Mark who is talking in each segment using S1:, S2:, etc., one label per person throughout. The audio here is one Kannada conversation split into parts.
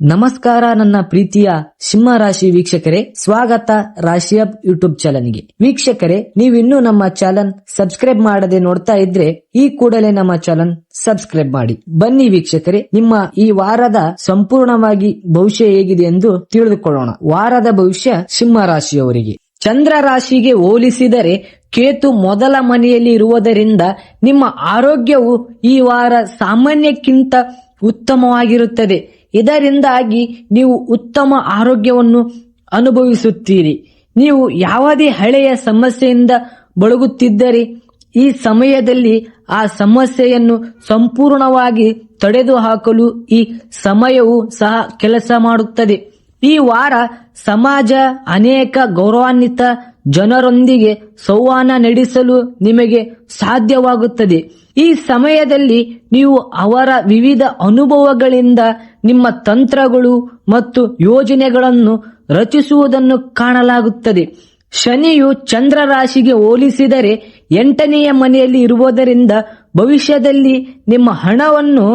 S1: ನಮಸ್ಕಾರ ನನ್ನ ಪ್ರೀತಿಯ ಸಿಂಹ ರಾಶಿ ವೀಕ್ಷಕರೇ, ಸ್ವಾಗತ ರಾಶಿಯ ಯೂಟ್ಯೂಬ್ ಚಾನಲ್ಗೆ. ವೀಕ್ಷಕರೇ, ನೀವಿನ್ನೂ ನಮ್ಮ ಚಾನಲ್ ಸಬ್ಸ್ಕ್ರೈಬ್ ಮಾಡದೆ ನೋಡ್ತಾ ಇದ್ರೆ ಈ ಕೂಡಲೇ ನಮ್ಮ ಚಾನಲ್ ಸಬ್ಸ್ಕ್ರೈಬ್ ಮಾಡಿ. ಬನ್ನಿ ವೀಕ್ಷಕರೇ, ನಿಮ್ಮ ಈ ವಾರದ ಸಂಪೂರ್ಣವಾಗಿ ಭವಿಷ್ಯ ಹೇಗಿದೆ ಎಂದು ತಿಳಿದುಕೊಳ್ಳೋಣ. ವಾರದ ಭವಿಷ್ಯ ಸಿಂಹ ರಾಶಿಯವರಿಗೆ. ಚಂದ್ರ ರಾಶಿಗೆ ಹೋಲಿಸಿದರೆ ಕೇತು ಮೊದಲ ಮನೆಯಲ್ಲಿ ಇರುವುದರಿಂದ ನಿಮ್ಮ ಆರೋಗ್ಯವು ಈ ವಾರ ಸಾಮಾನ್ಯಕ್ಕಿಂತ ಉತ್ತಮವಾಗಿರುತ್ತದೆ. ಇದರಿಂದಾಗಿ ನೀವು ಉತ್ತಮ ಆರೋಗ್ಯವನ್ನು ಅನುಭವಿಸುತ್ತೀರಿ. ನೀವು ಯಾವುದೇ ಹಳೆಯ ಸಮಸ್ಯೆಯಿಂದ ಬಳಲುತ್ತಿದ್ದರೆ ಈ ಸಮಯದಲ್ಲಿ ಆ ಸಮಸ್ಯೆಯನ್ನು ಸಂಪೂರ್ಣವಾಗಿ ತೊಡೆದುಹಾಕಲು ಈ ಸಮಯವು ಸಹ ಕೆಲಸ ಮಾಡುತ್ತದೆ. ಈ ವಾರ ಸಮಾಜ ಅನೇಕ ಗೌರವಾನ್ವಿತ ಜನರೊಂದಿಗೆ ಸಂವಹನ ನಡೆಸಲು ನಿಮಗೆ ಸಾಧ್ಯವಾಗುತ್ತದೆ. ಈ ಸಮಯದಲ್ಲಿ ನೀವು ಅವರ ವಿವಿಧ ಅನುಭವಗಳಿಂದ ನಿಮ್ಮ ತಂತ್ರಗಳು ಮತ್ತು ಯೋಜನೆಗಳನ್ನು ರಚಿಸುವುದನ್ನು ಕಾಣಲಾಗುತ್ತದೆ. ಶನಿಯು ಚಂದ್ರ ರಾಶಿಗೆ ಹೋಲಿಸಿದರೆ 8ನೇ ಮನೆಯಲ್ಲಿ ಇರುವುದರಿಂದ ಭವಿಷ್ಯದಲ್ಲಿ ನಿಮ್ಮ ಹಣವನ್ನು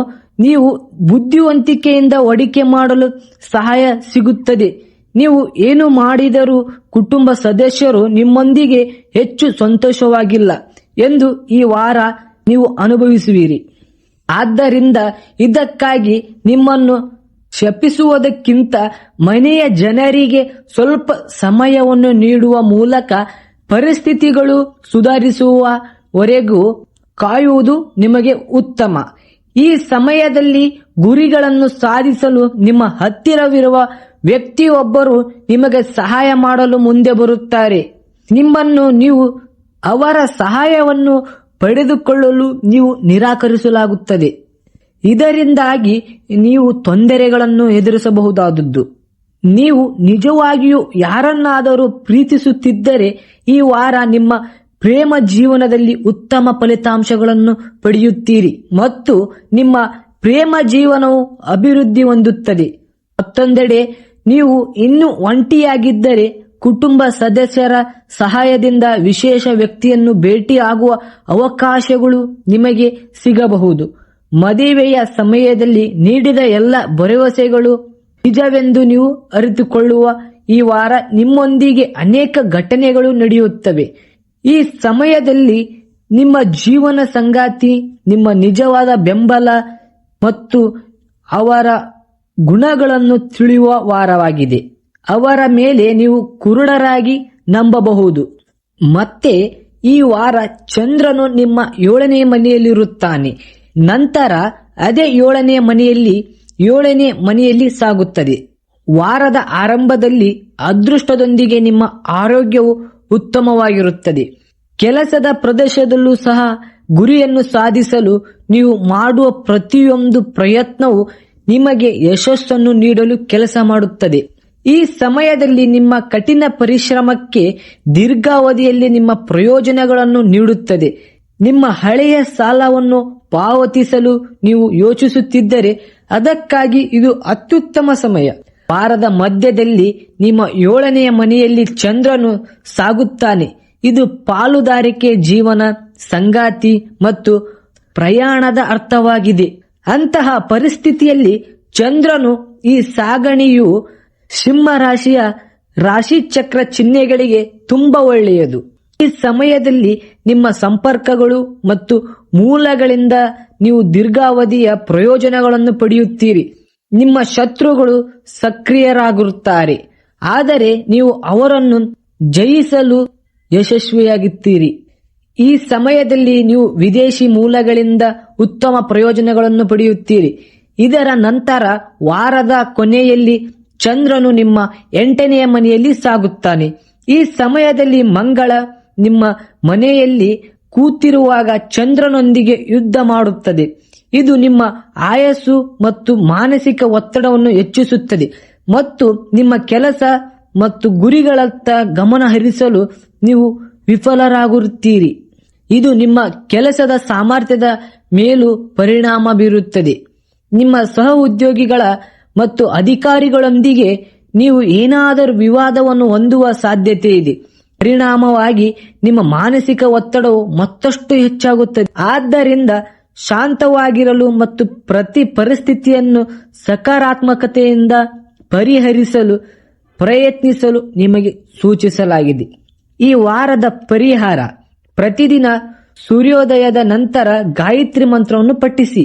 S1: ನೀವು ಬುದ್ಧಿವಂತಿಕೆಯಿಂದ ಹೂಡಿಕೆ ಮಾಡಲು ಸಹಾಯ ಸಿಗುತ್ತದೆ. ನೀವು ಏನು ಮಾಡಿದರೂ ಕುಟುಂಬ ಸದಸ್ಯರು ನಿಮ್ಮೊಂದಿಗೆ ಹೆಚ್ಚು ಸಂತೋಷವಾಗಿಲ್ಲ ಎಂದು ಈ ವಾರ ನೀವು ಅನುಭವಿಸುವಿರಿ. ಆದ್ದರಿಂದ ಇದಕ್ಕಾಗಿ ನಿಮ್ಮನ್ನು ಶಪಿಸುವುದಕ್ಕಿಂತ ಮನೆಯ ಜನರಿಗೆ ಸ್ವಲ್ಪ ಸಮಯವನ್ನು ನೀಡುವ ಮೂಲಕ ಪರಿಸ್ಥಿತಿಗಳು ಸುಧಾರಿಸುವವರೆಗೂ ಕಾಯುವುದು ನಿಮಗೆ ಉತ್ತಮ. ಈ ಸಮಯದಲ್ಲಿ ಗುರಿಗಳನ್ನು ಸಾಧಿಸಲು ನಿಮ್ಮ ಹತ್ತಿರವಿರುವ ವ್ಯಕ್ತಿಯೊಬ್ಬರು ನಿಮಗೆ ಸಹಾಯ ಮಾಡಲು ಮುಂದೆ ಬರುತ್ತಾರೆ. ನಿಮ್ಮನ್ನು ನೀವು ಅವರ ಸಹಾಯವನ್ನು ಪಡೆದುಕೊಳ್ಳಲು ನೀವು ನಿರಾಕರಿಸಲಾಗುತ್ತದೆ. ಇದರಿಂದಾಗಿ ನೀವು ತೊಂದರೆಗಳನ್ನು ಎದುರಿಸಬಹುದಾದದ್ದು. ನೀವು ನಿಜವಾಗಿಯೂ ಯಾರನ್ನಾದರೂ ಪ್ರೀತಿಸುತ್ತಿದ್ದರೆ ಈ ವಾರ ನಿಮ್ಮ ಪ್ರೇಮ ಜೀವನದಲ್ಲಿ ಉತ್ತಮ ಫಲಿತಾಂಶಗಳನ್ನು ಪಡೆಯುತ್ತೀರಿ ಮತ್ತು ನಿಮ್ಮ ಪ್ರೇಮ ಜೀವನವು ಅಭಿವೃದ್ಧಿ ಹೊಂದುತ್ತದೆ. ಮತ್ತೊಂದೆಡೆ ನೀವು ಇನ್ನೂ ಒಂಟಿಯಾಗಿದ್ದರೆ ಕುಟುಂಬ ಸದಸ್ಯರ ಸಹಾಯದಿಂದ ವಿಶೇಷ ವ್ಯಕ್ತಿಯನ್ನು ಭೇಟಿಯಾಗುವ ಅವಕಾಶಗಳು ನಿಮಗೆ ಸಿಗಬಹುದು. ಮದುವೆಯ ಸಮಯದಲ್ಲಿ ನೀಡಿದ ಎಲ್ಲ ಭರವಸೆಗಳು ನಿಜವೆಂದು ನೀವು ಅರಿತುಕೊಳ್ಳುವ ಈ ವಾರ ನಿಮ್ಮೊಂದಿಗೆ ಅನೇಕ ಘಟನೆಗಳು ನಡೆಯುತ್ತವೆ. ಈ ಸಮಯದಲ್ಲಿ ನಿಮ್ಮ ಜೀವನ ಸಂಗಾತಿ ನಿಮ್ಮ ನಿಜವಾದ ಬೆಂಬಲ ಮತ್ತು ಅವರ ಗುಣಗಳನ್ನು ತಿಳಿಯುವ ವಾರವಾಗಿದೆ. ಅವರ ಮೇಲೆ ನೀವು ಕುರುಡರಾಗಿ ನಂಬಬಹುದು. ಮತ್ತೆ ಈ ವಾರ ಚಂದ್ರನು ನಿಮ್ಮ 7ನೇ ಮನೆಯಲ್ಲಿರುತ್ತಾನೆ. ನಂತರ ಅದೇ 7ನೇ ಮನೆಯಲ್ಲಿ ಸಾಗುತ್ತದೆ. ವಾರದ ಆರಂಭದಲ್ಲಿ ಅದೃಷ್ಟದೊಂದಿಗೆ ನಿಮ್ಮ ಆರೋಗ್ಯವು ಉತ್ತಮವಾಗಿರುತ್ತದೆ. ಕೆಲಸದ ಪ್ರದೇಶದಲ್ಲೂ ಸಹ ಗುರಿಯನ್ನು ಸಾಧಿಸಲು ನೀವು ಮಾಡುವ ಪ್ರತಿಯೊಂದು ಪ್ರಯತ್ನವು ನಿಮಗೆ ಯಶಸ್ಸನ್ನು ನೀಡಲು ಕೆಲಸ ಮಾಡುತ್ತದೆ. ಈ ಸಮಯದಲ್ಲಿ ನಿಮ್ಮ ಕಠಿಣ ಪರಿಶ್ರಮಕ್ಕೆ ದೀರ್ಘಾವಧಿಯಲ್ಲಿ ನಿಮ್ಮ ಪ್ರಯೋಜನಗಳನ್ನು ನೀಡುತ್ತದೆ. ನಿಮ್ಮ ಹಳೆಯ ಸಾಲವನ್ನು ಪಾವತಿಸಲು ನೀವು ಯೋಚಿಸುತ್ತಿದ್ದರೆ ಅದಕ್ಕಾಗಿ ಇದು ಅತ್ಯುತ್ತಮ ಸಮಯ. ವಾರದ ಮಧ್ಯದಲ್ಲಿ ನಿಮ್ಮ 7ನೇ ಮನೆಯಲ್ಲಿ ಚಂದ್ರನು ಸಾಗುತ್ತಾನೆ. ಇದು ಪಾಲುದಾರಿಕೆ, ಜೀವನ ಸಂಗಾತಿ ಮತ್ತು ಪ್ರಯಾಣದ ಅರ್ಥವಾಗಿದೆ. ಅಂತಹ ಪರಿಸ್ಥಿತಿಯಲ್ಲಿ ಚಂದ್ರನು ಈ ಸಾಗಣೆಯು ಸಿಂಹ ರಾಶಿಯ ರಾಶಿ ಚಕ್ರ ಚಿಹ್ನೆಗಳಿಗೆ ತುಂಬಾ ಒಳ್ಳೆಯದು. ಈ ಸಮಯದಲ್ಲಿ ನಿಮ್ಮ ಸಂಪರ್ಕಗಳು ಮತ್ತು ಮೂಲಗಳಿಂದ ನೀವು ದೀರ್ಘಾವಧಿಯ ಪ್ರಯೋಜನಗಳನ್ನು ಪಡೆಯುತ್ತೀರಿ. ನಿಮ್ಮ ಶತ್ರುಗಳು ಸಕ್ರಿಯರಾಗುತ್ತಾರೆ, ಆದರೆ ನೀವು ಅವರನ್ನು ಜಯಿಸಲು ಯಶಸ್ವಿಯಾಗುತ್ತೀರಿ. ಈ ಸಮಯದಲ್ಲಿ ನೀವು ವಿದೇಶಿ ಮೂಲಗಳಿಂದ ಉತ್ತಮ ಪ್ರಯೋಜನಗಳನ್ನು ಪಡೆಯುತ್ತೀರಿ. ಇದರ ನಂತರ ವಾರದ ಕೊನೆಯಲ್ಲಿ ಚಂದ್ರನು ನಿಮ್ಮ 8ನೇ ಮನೆಯಲ್ಲಿ ಸಾಗುತ್ತಾನೆ. ಈ ಸಮಯದಲ್ಲಿ ಮಂಗಳ ನಿಮ್ಮ ಮನೆಯಲ್ಲಿ ಕೂತಿರುವಾಗ ಚಂದ್ರನೊಂದಿಗೆ ಯುದ್ಧ ಮಾಡುತ್ತದೆ. ಇದು ನಿಮ್ಮ ಆಯಸ್ಸು ಮತ್ತು ಮಾನಸಿಕ ಒತ್ತಡವನ್ನು ಹೆಚ್ಚಿಸುತ್ತದೆ ಮತ್ತು ನಿಮ್ಮ ಕೆಲಸ ಮತ್ತು ಗುರಿಗಳತ್ತ ಗಮನ ಹರಿಸಲು ನೀವು ವಿಫಲರಾಗುತ್ತೀರಿ. ಇದು ನಿಮ್ಮ ಕೆಲಸದ ಸಾಮರ್ಥ್ಯದ ಮೇಲೂ ಪರಿಣಾಮ ಬೀರುತ್ತದೆ. ನಿಮ್ಮ ಸಹ ಉದ್ಯೋಗಿಗಳ ಮತ್ತು ಅಧಿಕಾರಿಗಳೊಂದಿಗೆ ನೀವು ಏನಾದರೂ ವಿವಾದವನ್ನು ಹೊಂದುವ ಸಾಧ್ಯತೆ ಇದೆ. ಪರಿಣಾಮವಾಗಿ ನಿಮ್ಮ ಮಾನಸಿಕ ಒತ್ತಡವು ಮತ್ತಷ್ಟು ಹೆಚ್ಚಾಗುತ್ತದೆ. ಆದ್ದರಿಂದ ಶಾಂತವಾಗಿರಲು ಮತ್ತು ಪ್ರತಿ ಪರಿಸ್ಥಿತಿಯನ್ನು ಸಕಾರಾತ್ಮಕತೆಯಿಂದ ಪರಿಹರಿಸಲು ಪ್ರಯತ್ನಿಸಲು ನಿಮಗೆ ಸೂಚಿಸಲಾಗಿದೆ. ಈ ವಾರದ ಪರಿಹಾರ: ಪ್ರತಿದಿನ ಸೂರ್ಯೋದಯದ ನಂತರ ಗಾಯತ್ರಿ ಮಂತ್ರವನ್ನು ಪಠಿಸಿ.